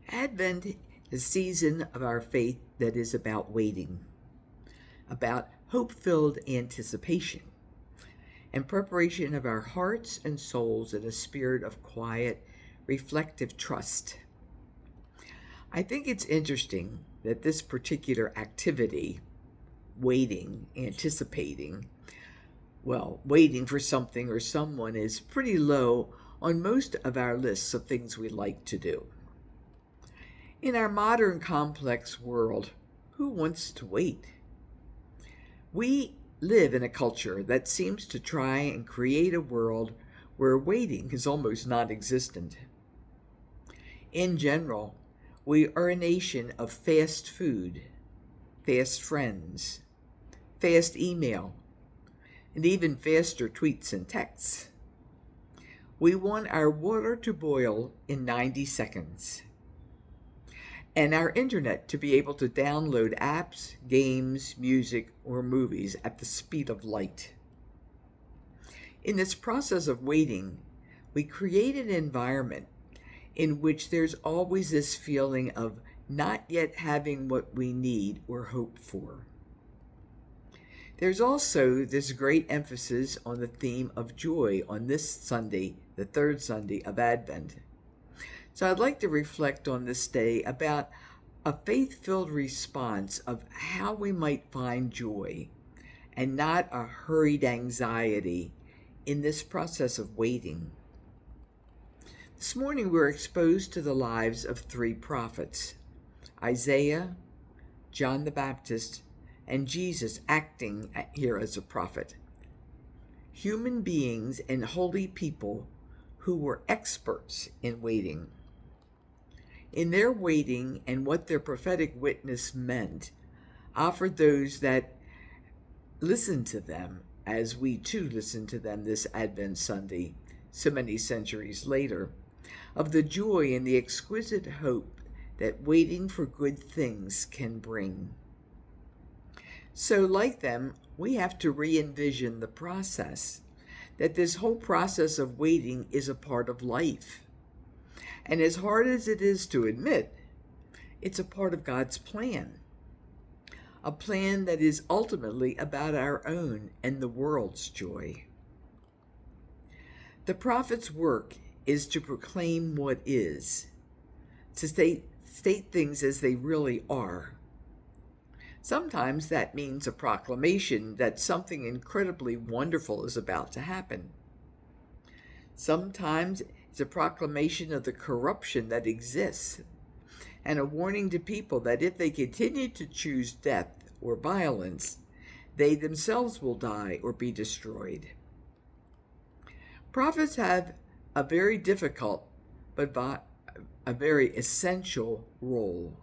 Advent is a season of our faith that is about waiting, about hope filled anticipation, and preparation of our hearts and souls in a spirit of quiet, reflective trust. I think it's interesting that this particular activity, waiting, anticipating, waiting for something or someone, is pretty low on most of our lists of things we like to do. In our modern complex world, who wants to wait? We live in a culture that seems to try and create a world where waiting is almost non existent. In general, we are a nation of fast food, fast friends, fast email, and even faster tweets and texts. We want our water to boil in 90 seconds and our internet to be able to download apps, games, music, or movies at the speed of light. In this process of waiting, we create an environment in which there's always this feeling of not yet having what we need or hope for. There's also this great emphasis on the theme of joy on this Sunday, the third Sunday of Advent. So I'd like to reflect on this day about a faith-filled response of how we might find joy and not a hurried anxiety in this process of waiting. This morning we're exposed to the lives of three prophets, Isaiah, John the Baptist, and Jesus acting here as a prophet. Human beings and holy people who were experts in waiting. In their waiting and what their prophetic witness meant, offered those that listened to them, as we too listen to them this Advent Sunday, so many centuries later, of the joy and the exquisite hope that waiting for good things can bring. So, like them, we have to re-envision the process, that this whole process of waiting is a part of life. And as hard as it is to admit, it's a part of God's plan. A plan that is ultimately about our own and the world's joy. The prophet's work is to proclaim what is, to state things as they really are. Sometimes that means a proclamation that something incredibly wonderful is about to happen. Sometimes it's a proclamation of the corruption that exists and a warning to people that if they continue to choose death or violence, they themselves will die or be destroyed. Prophets have a very difficult but a very essential role.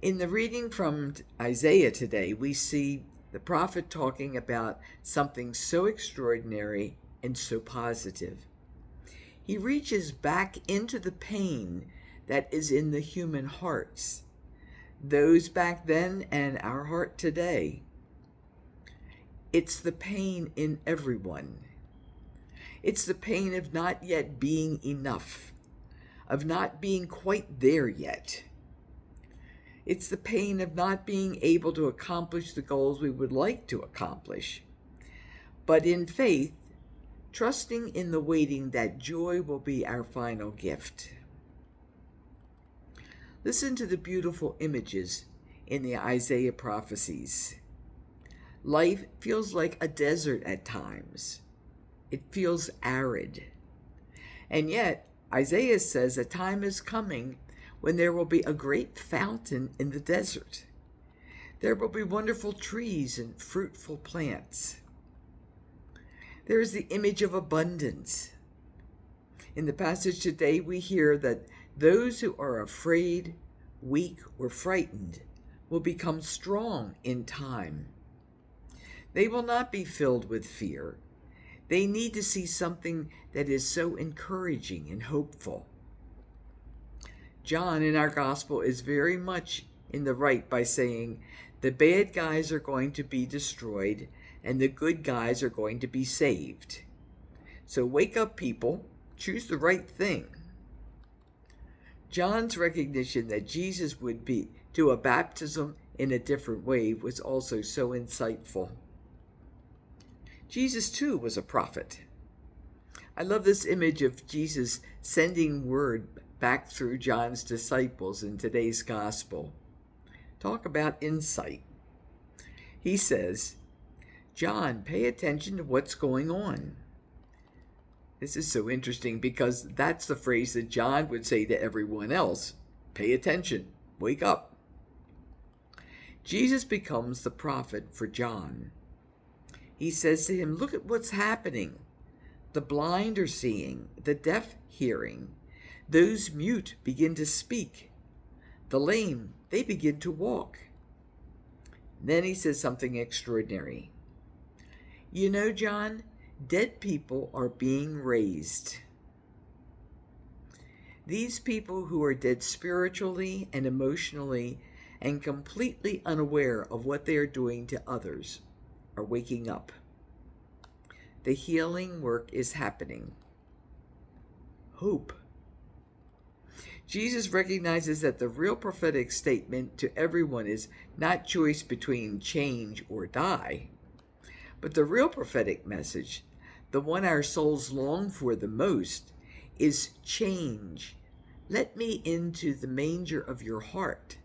In the reading from Isaiah today, we see the prophet talking about something so extraordinary and so positive. He reaches back into the pain that is in the human hearts, those back then and our heart today. It's the pain in everyone. It's the pain of not yet being enough, of not being quite there yet. It's the pain of not being able to accomplish the goals we would like to accomplish. But in faith, trusting in the waiting that joy will be our final gift. Listen to the beautiful images in the Isaiah prophecies. Life feels like a desert at times. It feels arid. And yet, Isaiah says a time is coming when there will be a great fountain in the desert. There will be wonderful trees and fruitful plants. There is the image of abundance. In the passage today, we hear that those who are afraid, weak, or frightened will become strong in time. They will not be filled with fear. They need to see something that is so encouraging and hopeful. John in our gospel is very much in the right by saying the bad guys are going to be destroyed and the good guys are going to be saved. So wake up, people. Choose the right thing. John's recognition that Jesus would do a baptism in a different way was also so insightful. Jesus, too, was a prophet. I love this image of Jesus sending word back through John's disciples in today's gospel. Talk about insight. He says, John, pay attention to what's going on. This is so interesting because that's the phrase that John would say to everyone else. Pay attention. Wake up. Jesus becomes the prophet for John. He says to him, look at what's happening. The blind are seeing, the deaf hearing. Those mute begin to speak. The lame, they begin to walk. Then he says something extraordinary. You know, John, dead people are being raised. These people who are dead spiritually and emotionally and completely unaware of what they are doing to others are waking up. The healing work is happening. Hope. Jesus recognizes that the real prophetic statement to everyone is not choice between change or die, but the real prophetic message, the one our souls long for the most, is change. Let me into the manger of your heart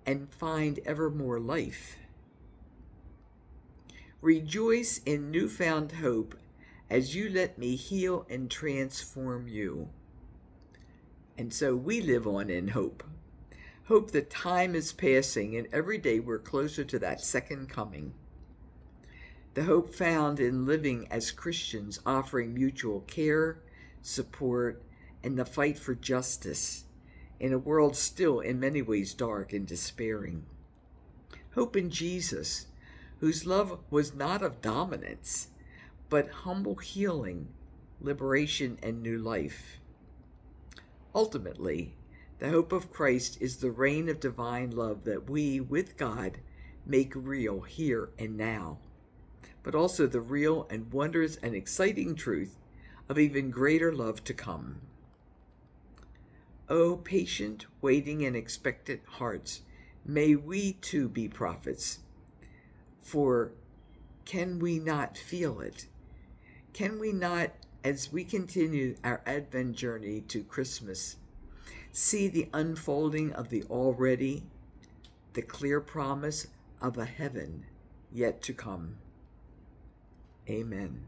and find ever more life. Rejoice in newfound hope as you let me heal and transform you. And so we live on in hope. Hope that time is passing and every day we're closer to that second coming. The hope found in living as Christians, offering mutual care, support, and the fight for justice in a world still in many ways dark and despairing. Hope in Jesus, whose love was not of dominance, but humble healing, liberation, and new life. Ultimately, the hope of Christ is the reign of divine love that we, with God, make real here and now, but also the real and wondrous and exciting truth of even greater love to come. O patient, waiting, and expectant hearts, may we too be prophets. For can we not feel it? Can we not, as we continue our Advent journey to Christmas, see the unfolding of the already, the clear promise of a heaven yet to come? Amen.